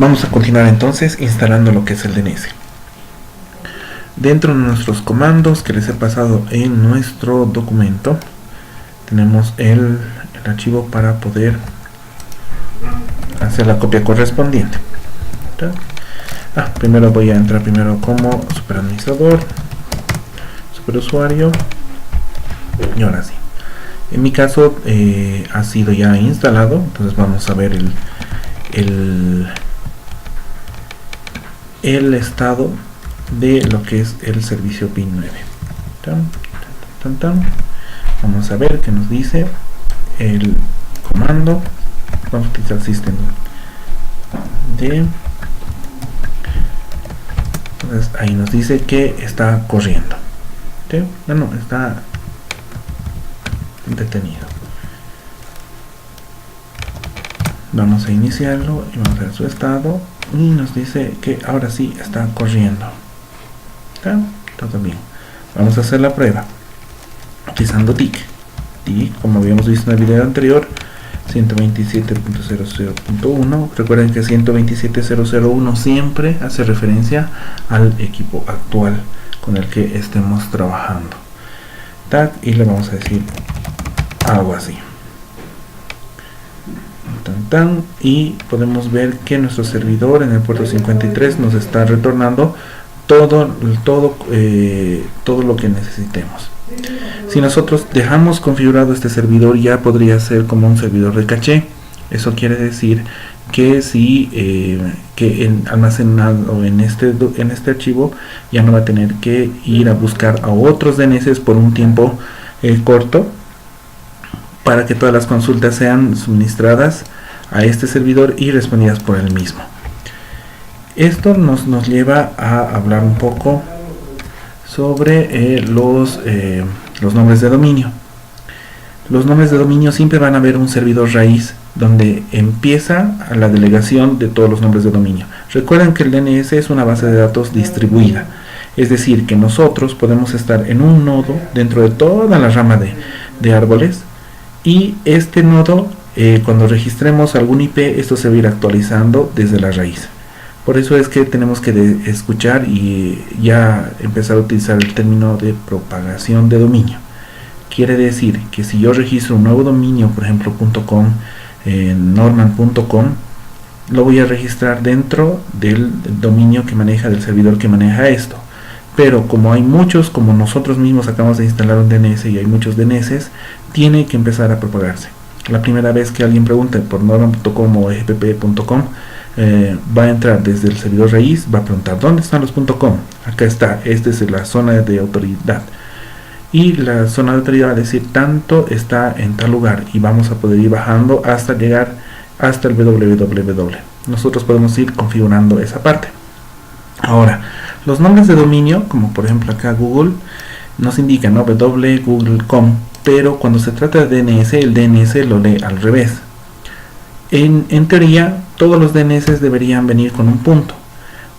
Vamos a continuar entonces instalando lo que es el DNS. Dentro de nuestros comandos que les he pasado en nuestro documento, tenemos el archivo para poder hacer la copia correspondiente. Primero voy a entrar como superadministrador, superusuario, y ahora sí. En mi caso ha sido ya instalado, entonces vamos a ver el estado de lo que es el servicio PIN 9. Vamos a ver qué nos dice el comando. Vamos a utilizar el sistema de. Entonces ahí nos dice que está corriendo. Bueno, está detenido. Vamos a iniciarlo y vamos a ver su estado y nos dice que ahora sí está corriendo. Todo bien. Vamos a hacer la prueba utilizando TIC, como habíamos visto en el video anterior, 127.00.1. recuerden que 127.0.0.1 siempre hace referencia al equipo actual con el que estemos trabajando. Y le vamos a decir algo así. Y podemos ver que nuestro servidor en el puerto 53 nos está retornando todo lo que necesitemos. Si nosotros dejamos configurado este servidor, ya podría ser como un servidor de caché. Eso quiere decir que si almacenado en este archivo, ya no va a tener que ir a buscar a otros DNS por un tiempo corto, para que todas las consultas sean suministradas a este servidor y respondidas por el mismo. Esto nos lleva a hablar un poco sobre los nombres de dominio. Los nombres de dominio siempre van a haber un servidor raíz donde empieza la delegación de todos los nombres de dominio. Recuerden que el DNS es una base de datos distribuida, es decir, que nosotros podemos estar en un nodo dentro de toda la rama de árboles, y este nodo, cuando registremos algún IP, esto se va a ir actualizando desde la raíz. Por eso es que tenemos que escuchar y ya empezar a utilizar el término de propagación de dominio. Quiere decir que si yo registro un nuevo dominio, por ejemplo .com, norman.com, lo voy a registrar dentro del dominio que maneja, del servidor que maneja esto. Pero como hay muchos, como nosotros mismos acabamos de instalar un DNS y hay muchos DNS, tiene que empezar a propagarse. La primera vez que alguien pregunte por norman.com o fpp.com, va a entrar desde el servidor raíz, va a preguntar ¿dónde están los .com? Acá está, esta es la zona de autoridad, y la zona de autoridad va a decir tanto está en tal lugar, y vamos a poder ir bajando hasta llegar hasta el www. Nosotros podemos ir configurando esa parte. Ahora, los nombres de dominio, como por ejemplo acá Google, nos indican www.google.com, pero cuando se trata de DNS, el DNS lo lee al revés. En teoría, todos los DNS deberían venir con un punto,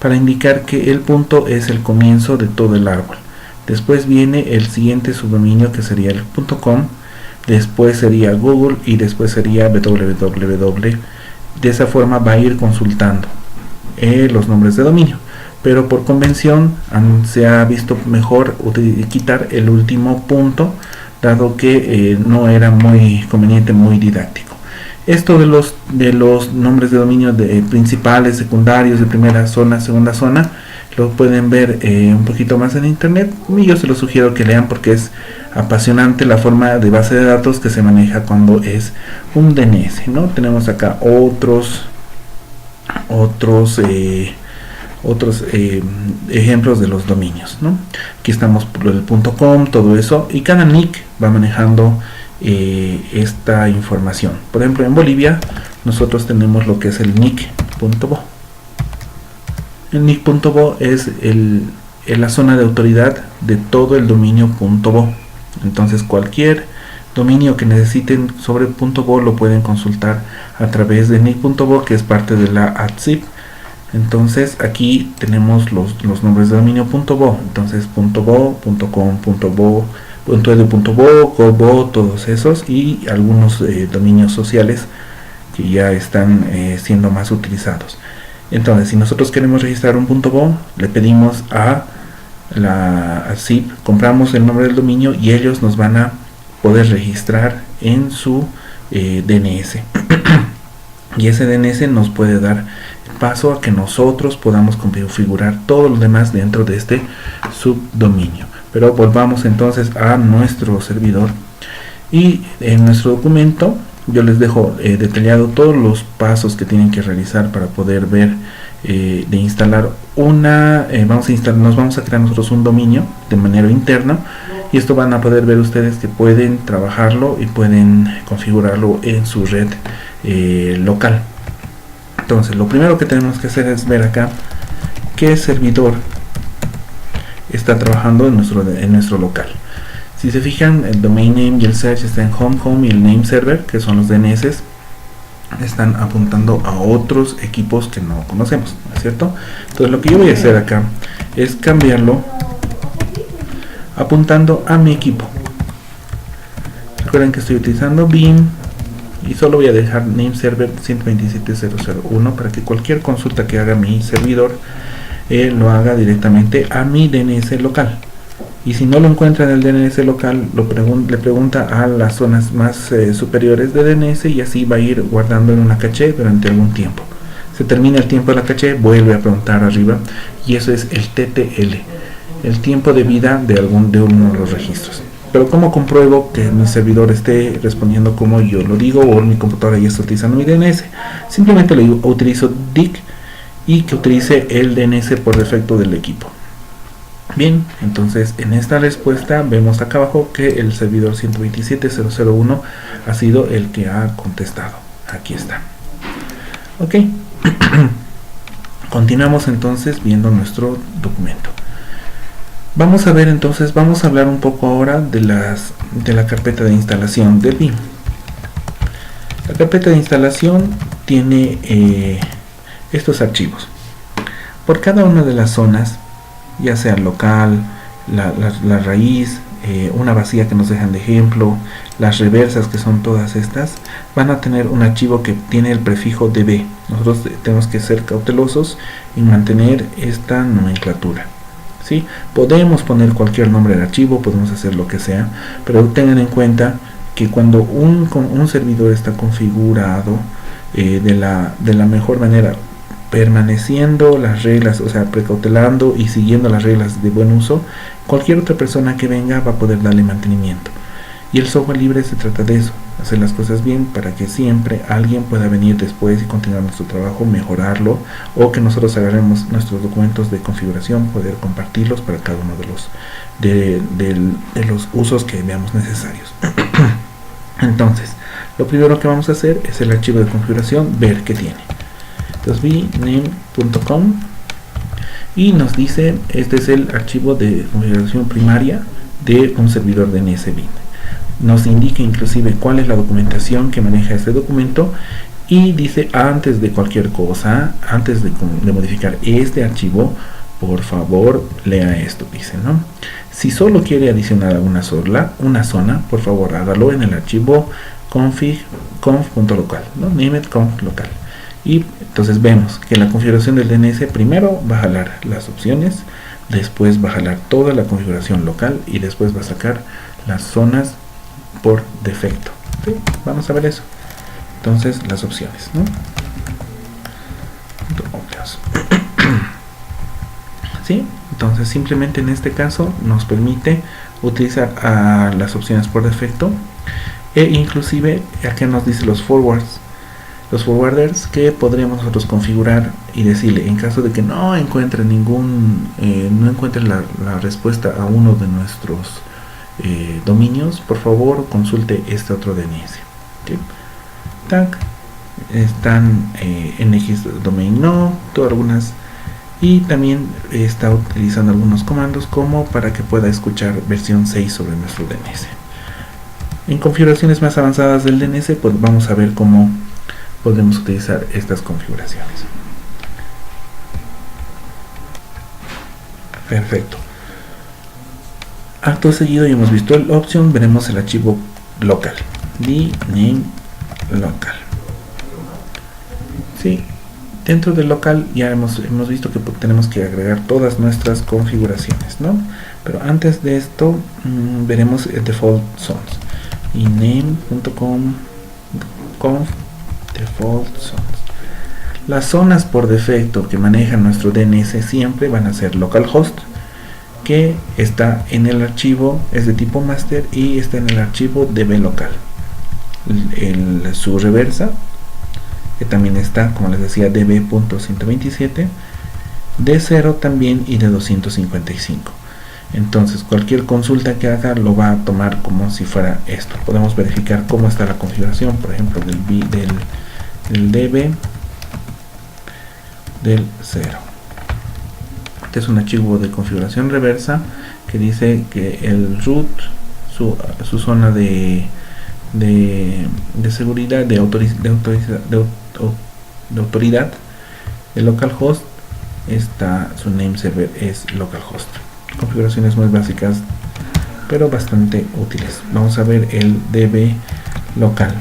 para indicar que el punto es el comienzo de todo el árbol. Después viene el siguiente subdominio, que sería el .com, después sería Google y después sería www. De esa forma va a ir consultando los nombres de dominio, pero por convención se ha visto mejor quitar el último punto, dado que no era muy conveniente, muy didáctico. Esto de los nombres de dominio principales, secundarios, de primera zona, segunda zona, lo pueden ver un poquito más en internet, y yo se los sugiero que lean porque es apasionante la forma de base de datos que se maneja cuando es un DNS, ¿no? Tenemos acá otros ejemplos de los dominios, ¿no? Aquí estamos por el .com, todo eso, y cada nick va manejando esta información. Por ejemplo, en Bolivia nosotros tenemos lo que es el nick.bo. El nick.bo es la zona de autoridad de todo el dominio .bo. Entonces cualquier dominio que necesiten sobre .bo lo pueden consultar a través de nick.bo, que es parte de la ATSIP. Entonces aquí tenemos los nombres de dominio .bo, entonces .bo, .com, .bo, .edu.bo, .gobo, todos esos, y algunos dominios sociales que ya están siendo más utilizados. Entonces, si nosotros queremos registrar un .bo, le pedimos a SIP, compramos el nombre del dominio y ellos nos van a poder registrar en su DNS. Y ese DNS nos puede dar paso a que nosotros podamos configurar todo lo demás dentro de este subdominio. Pero volvamos entonces a nuestro servidor, y en nuestro documento yo les dejo detallado todos los pasos que tienen que realizar para poder ver de instalar nos vamos a crear nosotros un dominio de manera interna, y esto van a poder ver ustedes que pueden trabajarlo y pueden configurarlo en su red local. Entonces lo primero que tenemos que hacer es ver acá qué servidor está trabajando en nuestro local. Si se fijan, el domain name y el search está en home y el name server, que son los DNS, están apuntando a otros equipos que no conocemos, ¿no es cierto? Entonces lo que yo voy a hacer acá es cambiarlo apuntando a mi equipo. Recuerden que estoy utilizando Beam y solo voy a dejar name server 127.0.0.1 para que cualquier consulta que haga mi servidor lo haga directamente a mi DNS local. Y si no lo encuentra en el DNS local, le pregunta a las zonas más superiores de DNS, y así va a ir guardando en una caché durante algún tiempo. Se termina el tiempo de la caché, vuelve a preguntar arriba, y eso es el TTL, el tiempo de vida de uno de los registros. Pero ¿cómo compruebo que mi servidor esté respondiendo como yo lo digo, o mi computadora ya está utilizando mi DNS? Simplemente le utilizo DIC y que utilice el DNS por defecto del equipo. Bien, entonces en esta respuesta vemos acá abajo que el servidor 127.0.0.1 ha sido el que ha contestado. Aquí está. Ok. Continuamos entonces viendo nuestro documento. Vamos a ver entonces, vamos a hablar un poco ahora de la carpeta de instalación de Beam. La carpeta de instalación tiene estos archivos. Por cada una de las zonas, ya sea local, la raíz, una vacía que nos dejan de ejemplo, las reversas, que son todas estas, van a tener un archivo que tiene el prefijo db. Nosotros tenemos que ser cautelosos en mantener esta nomenclatura, ¿sí? Podemos poner cualquier nombre de archivo, podemos hacer lo que sea, pero tengan en cuenta que cuando un servidor está configurado de la mejor manera, permaneciendo las reglas, o sea, precautelando y siguiendo las reglas de buen uso, cualquier otra persona que venga va a poder darle mantenimiento. Y el software libre se trata de eso, hacer las cosas bien para que siempre alguien pueda venir después y continuar nuestro trabajo, mejorarlo, o que nosotros agarremos nuestros documentos de configuración, poder compartirlos para cada uno de los usos que veamos necesarios. Entonces, lo primero que vamos a hacer es el archivo de configuración, ver qué tiene. Entonces vname.com, y nos dice, este es el archivo de configuración primaria de un servidor DNS Beam. Nos indica inclusive cuál es la documentación que maneja este documento, y dice, antes de cualquier cosa, antes de modificar este archivo, por favor lea esto, dice, ¿no? Si solo quiere adicionar una zona, por favor hágalo en el archivo conf.local, ¿no? Named.conf local. Y entonces vemos que la configuración del DNS primero va a jalar las opciones, después va a jalar toda la configuración local, y después va a sacar las zonas por defecto. ¿Sí? Vamos a ver eso. Entonces las opciones, ¿no? ¿Sí? Entonces simplemente en este caso nos permite utilizar las opciones por defecto, e inclusive acá nos dice los forwards. Los forwarders que podríamos nosotros configurar y decirle, en caso de que no encuentre la respuesta a uno de nuestros dominios, por favor consulte este otro DNS. ¿Sí? Tac, están NX domain no, todas algunas, y también está utilizando algunos comandos como para que pueda escuchar versión 6 sobre nuestro DNS. En configuraciones más avanzadas del DNS, pues vamos a ver cómo podemos utilizar estas configuraciones. Perfecto. Acto seguido, ya hemos visto el option, veremos el archivo local, dname local. Sí, dentro del local ya hemos visto que tenemos que agregar todas nuestras configuraciones, ¿no? Pero antes de esto veremos el default zones y name.com conf default zones. Las zonas por defecto que manejan nuestro DNS siempre van a ser localhost, que está en el archivo, es de tipo master y está en el archivo dblocal. Su reversa, que también está, como les decía, db.127, de 0 también y de 255. Entonces cualquier consulta que haga lo va a tomar como si fuera esto. Podemos verificar cómo está la configuración, por ejemplo, del db del 0. Este es un archivo de configuración reversa que dice que el root, su zona de seguridad, de autoridad, el localhost, su name server es localhost. Configuraciones muy básicas pero bastante útiles. Vamos a ver el db local.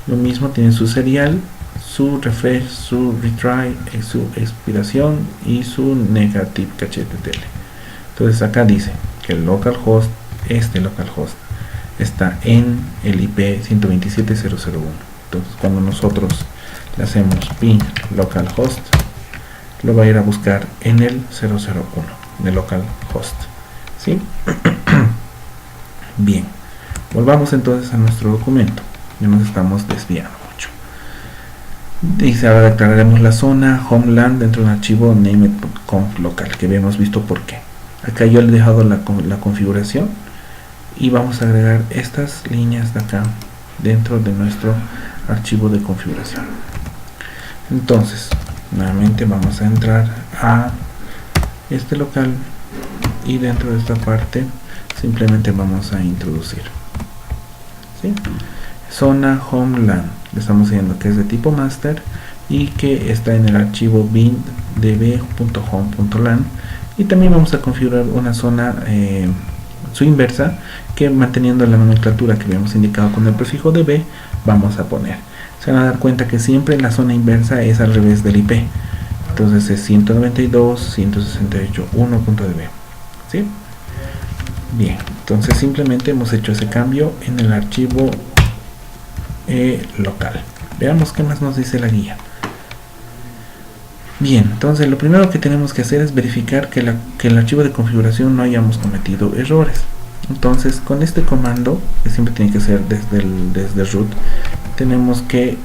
Lo mismo, tiene su serial, su refresh, su retry, su expiración y su negative cache TTL. Entonces acá dice que el localhost, localhost está en el IP 127.0.0.1. Entonces cuando nosotros le hacemos ping localhost, lo va a ir a buscar en el 001 de localhost, ¿sí? Bien, volvamos entonces a nuestro documento. Ya nos estamos desviando mucho. Dice, ahora declararemos la zona homeland dentro del archivo named.conf local, que habíamos visto por qué. Acá yo le he dejado la configuración y vamos a agregar estas líneas de acá dentro de nuestro archivo de configuración. Entonces nuevamente vamos a entrar a este local y dentro de esta parte simplemente vamos a introducir, ¿sí? Zona homeland. Le estamos diciendo que es de tipo master y que está en el archivo bin db.home.lan, y también vamos a configurar una zona su inversa, que manteniendo la nomenclatura que habíamos indicado con el prefijo db vamos a poner. Se van a dar cuenta que siempre la zona inversa es al revés del IP, entonces es 192.168.1.db, ¿sí? Bien, entonces simplemente hemos hecho ese cambio en el archivo local. Veamos qué más nos dice la guía. Bien, entonces lo primero que tenemos que hacer es verificar que el archivo de configuración no hayamos cometido errores. Entonces con este comando, que siempre tiene que ser desde root, tenemos que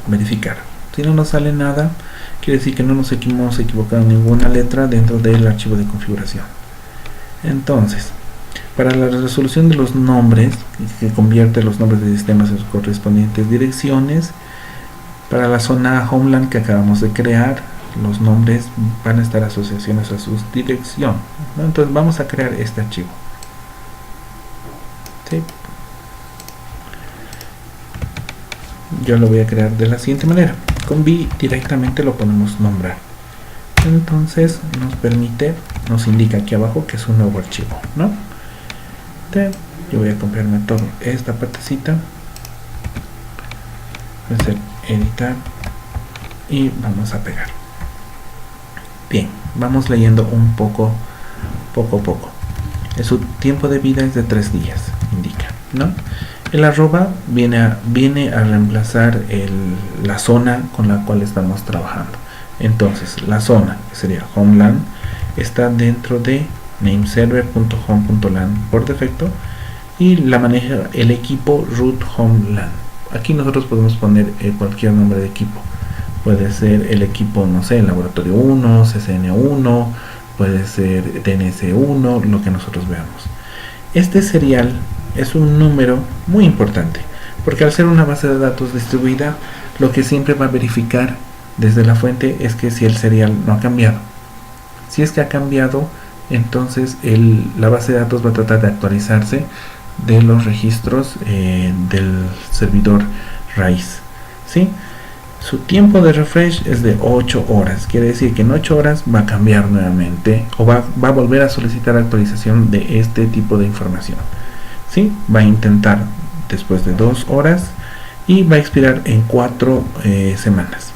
verificar. Si no nos sale nada, quiere decir que no nos hemos equivocado en ninguna letra dentro del archivo de configuración. Entonces, para la resolución de los nombres, que convierte los nombres de sistemas en sus correspondientes direcciones, para la zona homeland que acabamos de crear, los nombres van a estar asociaciones a sus dirección, ¿no? Entonces vamos a crear este archivo, ¿sí? Yo lo voy a crear de la siguiente manera. Con v directamente lo podemos nombrar. Entonces nos indica aquí abajo que es un nuevo archivo, ¿no? Yo voy a copiarme todo esta partecita, voy a hacer editar y vamos a pegar. Bien, vamos leyendo un poco a poco. Su tiempo de vida es de 3 días, indica, ¿no? El arroba viene a reemplazar la zona con la cual estamos trabajando. Entonces la zona, que sería homeland, está dentro de nameserver.home.lan por defecto y la maneja el equipo root homeland. Aquí nosotros podemos poner cualquier nombre de equipo. Puede ser el equipo, no sé, laboratorio 1, CCN1, puede ser DNS1, lo que nosotros veamos. Este serial es un número muy importante, porque al ser una base de datos distribuida, lo que siempre va a verificar desde la fuente es que si el serial no ha cambiado. Si es que ha cambiado, entonces la base de datos va a tratar de actualizarse de los registros del servidor raíz, ¿sí? Su tiempo de refresh es de 8 horas, quiere decir que en 8 horas va a cambiar nuevamente o va a volver a solicitar actualización de este tipo de información, ¿sí? Va a intentar después de 2 horas y va a expirar en 4 semanas,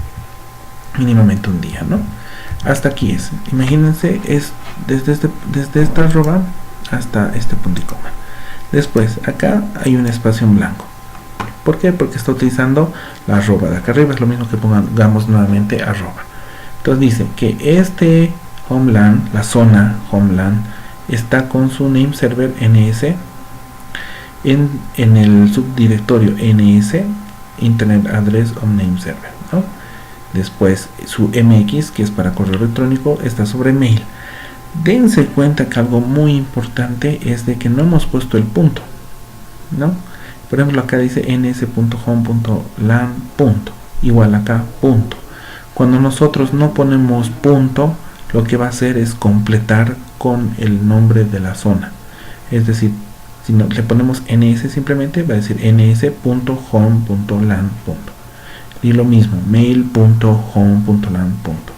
mínimamente un día, ¿no? Hasta aquí es, imagínense, es desde esta arroba hasta este punto y coma. Después acá hay un espacio en blanco. ¿Por qué? Porque está utilizando la arroba de acá arriba. Es lo mismo que pongamos nuevamente arroba. Entonces dice que este homeland, la zona homeland, está con su name server ns en el subdirectorio ns internet address of name server, ¿no? Después su mx, que es para correo electrónico, está sobre mail. Dense cuenta que algo muy importante es de que no hemos puesto el punto, ¿no? Por ejemplo, acá dice ns.home.lan punto, igual acá punto. Cuando nosotros no ponemos punto, lo que va a hacer es completar con el nombre de la zona. Es decir, si no, le ponemos ns simplemente, va a decir ns.home.lan punto. Y lo mismo, mail.home.lan punto.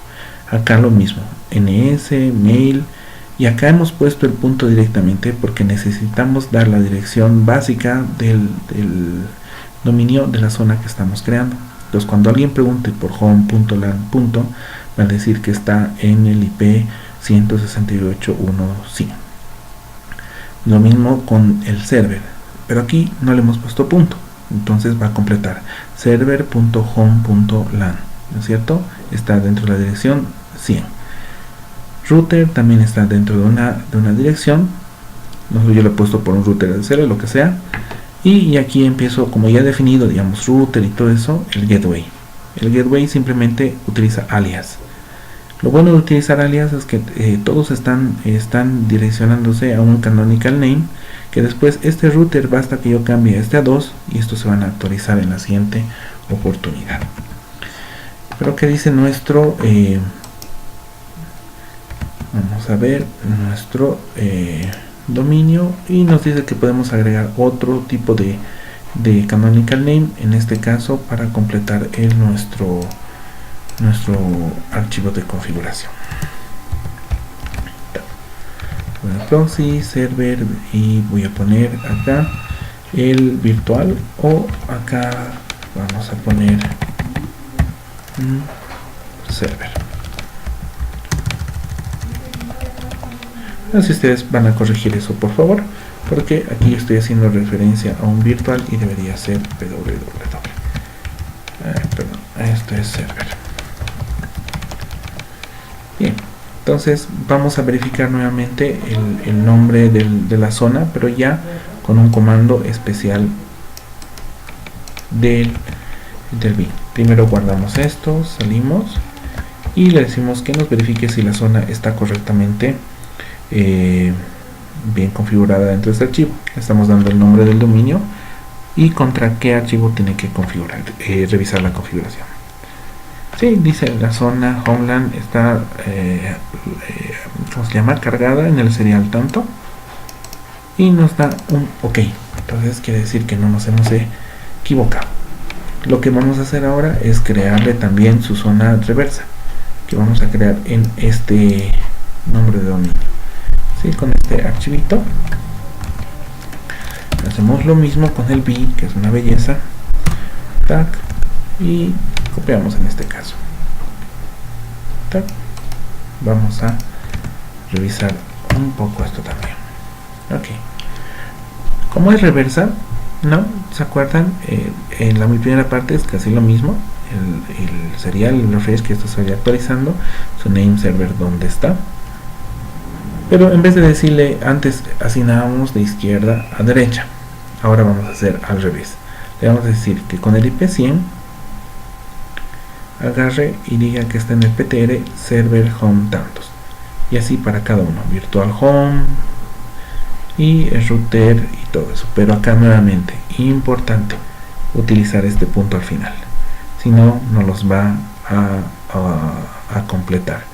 Acá lo mismo, ns, mail, y acá hemos puesto el punto directamente porque necesitamos dar la dirección básica del dominio de la zona que estamos creando. Entonces cuando alguien pregunte por home.lan punto, va a decir que está en el IP 168.1.100. Lo mismo con el server, pero aquí no le hemos puesto punto, entonces va a completar server.home.lan, ¿no es cierto? Está dentro de la dirección 100. Router también está dentro de una dirección, yo lo he puesto por un router de cero, lo que sea, y aquí empiezo, como ya he definido, digamos, router y todo eso, el gateway. El gateway simplemente utiliza alias. Lo bueno de utilizar alias es que todos están direccionándose a un canonical name, que después este router basta que yo cambie este a 2 y estos se van a actualizar en la siguiente oportunidad. Pero ¿qué dice nuestro vamos a ver nuestro dominio? Y nos dice que podemos agregar otro tipo de canonical name, en este caso para completar nuestro archivo de configuración. Bueno, proxy, server, y voy a poner acá el virtual, o acá vamos a poner server. Así ustedes van a corregir eso, por favor, porque aquí estoy haciendo referencia a un virtual y debería ser www. Perdón, esto es server. Bien, entonces vamos a verificar nuevamente el nombre de la zona, pero ya con un comando especial del bin. Primero guardamos esto, salimos y le decimos que nos verifique si la zona está correctamente bien configurada dentro de este archivo. Le estamos dando el nombre del dominio y contra qué archivo tiene que configurar, revisar la configuración. Sí, dice la zona homeland está ¿cómo se llama? Cargada en el serial tanto, y nos da un OK. Entonces quiere decir que no nos hemos equivocado. Lo que vamos a hacer ahora es crearle también su zona reversa, que vamos a crear en este nombre de dominio. ¿Sí? Con este archivito hacemos lo mismo con el B, que es una belleza, tac, y copiamos en este caso, tac. Vamos a revisar un poco esto también. Ok, como es reversa, ¿no? ¿Se acuerdan? En la muy primera parte es casi lo mismo. El serial, el refresh, que esto se vaya actualizando, su name server donde está, pero en vez de decirle antes asignábamos de izquierda a derecha, ahora vamos a hacer al revés. Le vamos a decir que con el IP 100 agarre y diga que está en el PTR server home tantos, y así para cada uno, virtual home y el router y todo eso. Pero acá nuevamente, importante utilizar este punto al final, si no, no los va a completar,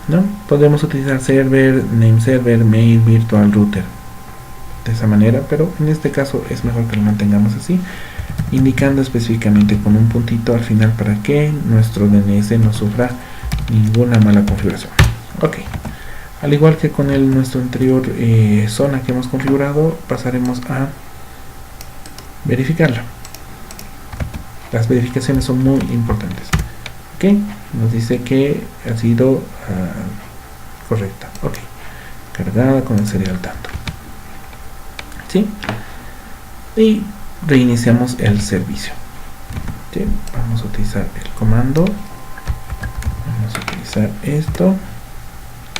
¿no? Podemos utilizar server, name server, mail, virtual, router de esa manera, pero en este caso es mejor que lo mantengamos así, indicando específicamente con un puntito al final para que nuestro DNS no sufra ninguna mala configuración. Ok, al igual que con nuestro anterior zona que hemos configurado, pasaremos a verificarla. las verificaciones son muy importantes. Ok, nos dice que ha sido correcta. Ok, cargada con el serial tanto. ¿Sí? Y reiniciamos el servicio. ¿Sí? Vamos a utilizar el comando. Vamos a utilizar esto.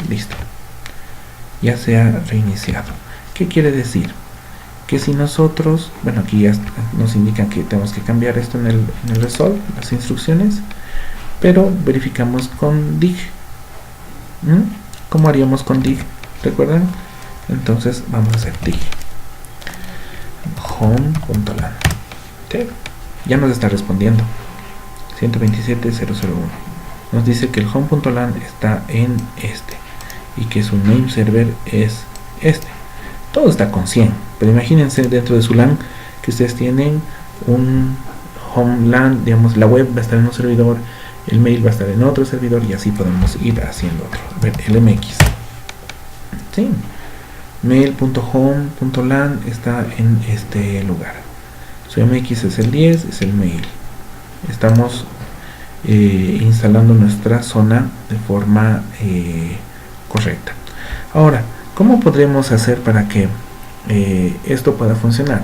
Listo. Ya se ha reiniciado. ¿Qué quiere decir? Que si nosotros, bueno, aquí ya nos indican que tenemos que cambiar esto en el resolve, las instrucciones, pero verificamos con dig. ¿Cómo haríamos con dig? ¿Recuerdan? Entonces vamos a hacer dig home.lan. ¿Sí? Ya nos está respondiendo 127.001. Nos dice que el home.lan está en este y que su name server es este. Todo está con 100, pero imagínense dentro de su LAN que ustedes tienen un home LAN, digamos, la web va a estar en un servidor, el mail va a estar en otro servidor y así podemos ir haciendo otro. A ver, el MX. Sí. Mail.home.lan está en este lugar. Su MX es el 10, es el mail. Estamos instalando nuestra zona de forma correcta. Ahora, ¿cómo podremos hacer para que esto pueda funcionar?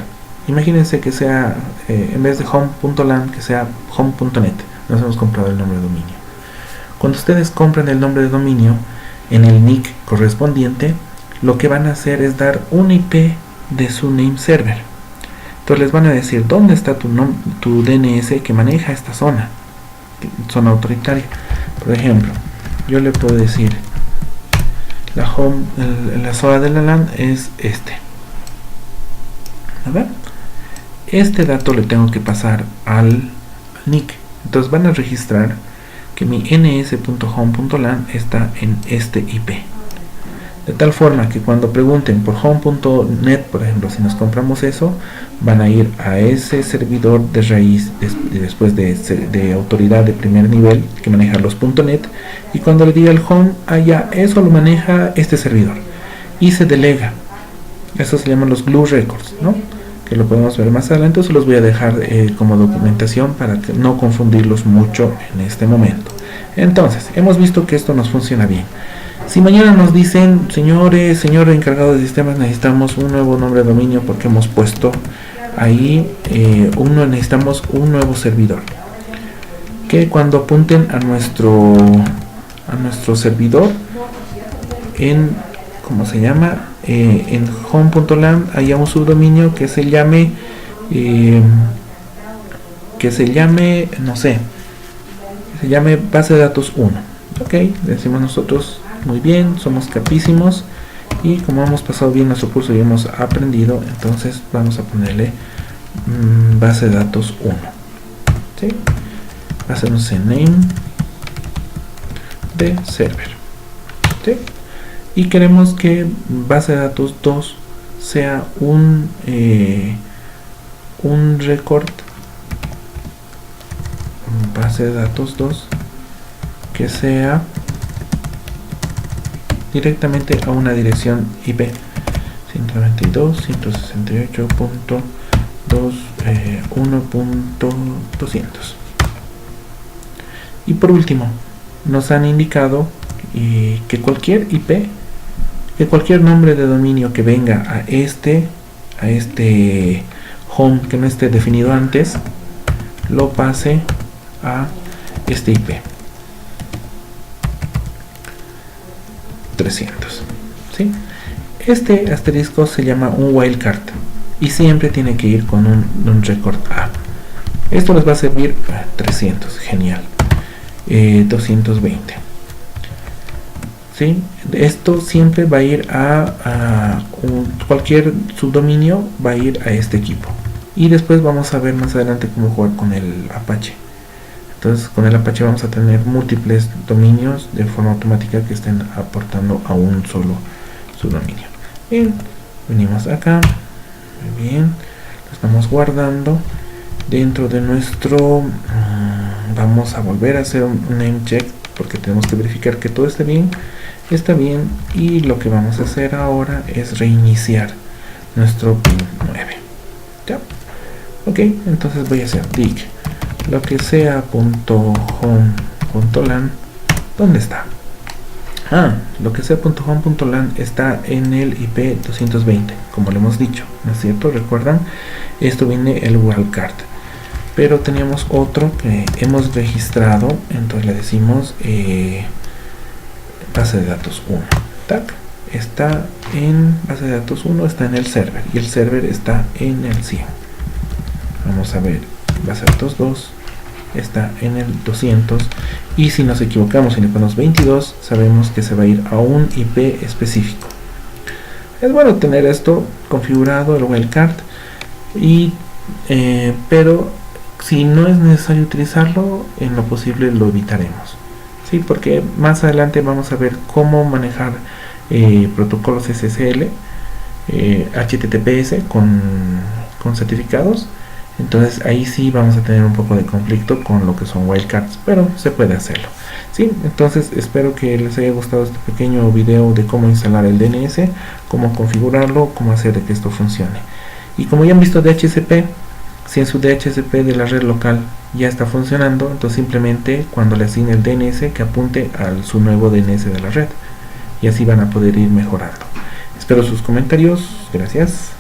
Imagínense que sea, en vez de home.lan, que sea home.net. Nos hemos comprado el nombre de dominio. Cuando ustedes compran el nombre de dominio, en el nick correspondiente, lo que van a hacer es dar un IP de su name server. Entonces les van a decir dónde está tu DNS que maneja esta zona autoritaria. Por ejemplo, yo le puedo decir la zona de la LAN es este. A ver, este dato le tengo que pasar al nick. Entonces van a registrar que mi ns.home.lan está en este IP. De tal forma que cuando pregunten por home.net, por ejemplo, si nos compramos eso, van a ir a ese servidor de raíz después de autoridad de primer nivel que maneja los .net, y cuando le diga el home, allá eso lo maneja este servidor y se delega. Eso se llaman los glue records, ¿no? Que lo podemos ver más adelante. Eso los voy a dejar como documentación para que no confundirlos mucho en este momento. Entonces, hemos visto que esto nos funciona bien. Si mañana nos dicen, señor encargado de sistemas, necesitamos un nuevo nombre de dominio porque hemos puesto ahí necesitamos un nuevo servidor, que cuando apunten a nuestro servidor en, ¿cómo se llama? En home.lan haya un subdominio que se llame no sé, se llame base de datos 1. Ok, decimos nosotros, muy bien, somos capísimos y como hemos pasado bien nuestro curso y hemos aprendido, entonces vamos a ponerle base de datos 1. ¿Sí? Va a ser un cname de server. ¿Sí? Y queremos que base de datos 2 sea un record, base de datos 2 que sea directamente a una dirección IP 192.168.2.1.200. Y por último, nos han indicado que cualquier IP, que cualquier nombre de dominio que venga a este home que no esté definido antes, lo pase a este IP 300. ¿Sí? Este asterisco se llama un wildcard y siempre tiene que ir con un record A. Esto les va a servir a 300, genial. 220. ¿Sí? Esto siempre va a ir a cualquier subdominio, va a ir a este equipo. Y después vamos a ver más adelante cómo jugar con el Apache. Entonces con el Apache vamos a tener múltiples dominios de forma automática que estén aportando a un solo subdominio. Bien, venimos acá, muy bien, lo estamos guardando dentro de nuestro, vamos a volver a hacer un name check porque tenemos que verificar que todo esté bien, y lo que vamos a hacer ahora es reiniciar nuestro pin 9. ¿Ya? Ok, entonces voy a hacer dig lo que sea.home.lan, ¿dónde está? Lo que sea.home.lan está en el IP 220, como le hemos dicho, ¿no es cierto? ¿Recuerdan? Esto viene el wildcard, pero teníamos otro que hemos registrado, entonces le decimos base de datos 1. ¿Tac? Está en base de datos 1, está en el server, y el server está en el 100. Vamos a ver, base de datos 2 está en el 200, y si nos equivocamos y le ponemos 22, sabemos que se va a ir a un IP específico. Es bueno tener esto configurado, el wildcard, pero si no es necesario utilizarlo, en lo posible lo evitaremos, ¿sí? Porque más adelante vamos a ver cómo manejar protocolos SSL, HTTPS con certificados. Entonces ahí sí vamos a tener un poco de conflicto con lo que son wildcards, pero se puede hacerlo, ¿sí? Entonces espero que les haya gustado este pequeño video de cómo instalar el DNS, cómo configurarlo, cómo hacer de que esto funcione. Y como ya han visto DHCP, si en su DHCP de la red local ya está funcionando, entonces simplemente cuando le asigne el DNS que apunte a su nuevo DNS de la red, y así van a poder ir mejorando. Espero sus comentarios, gracias.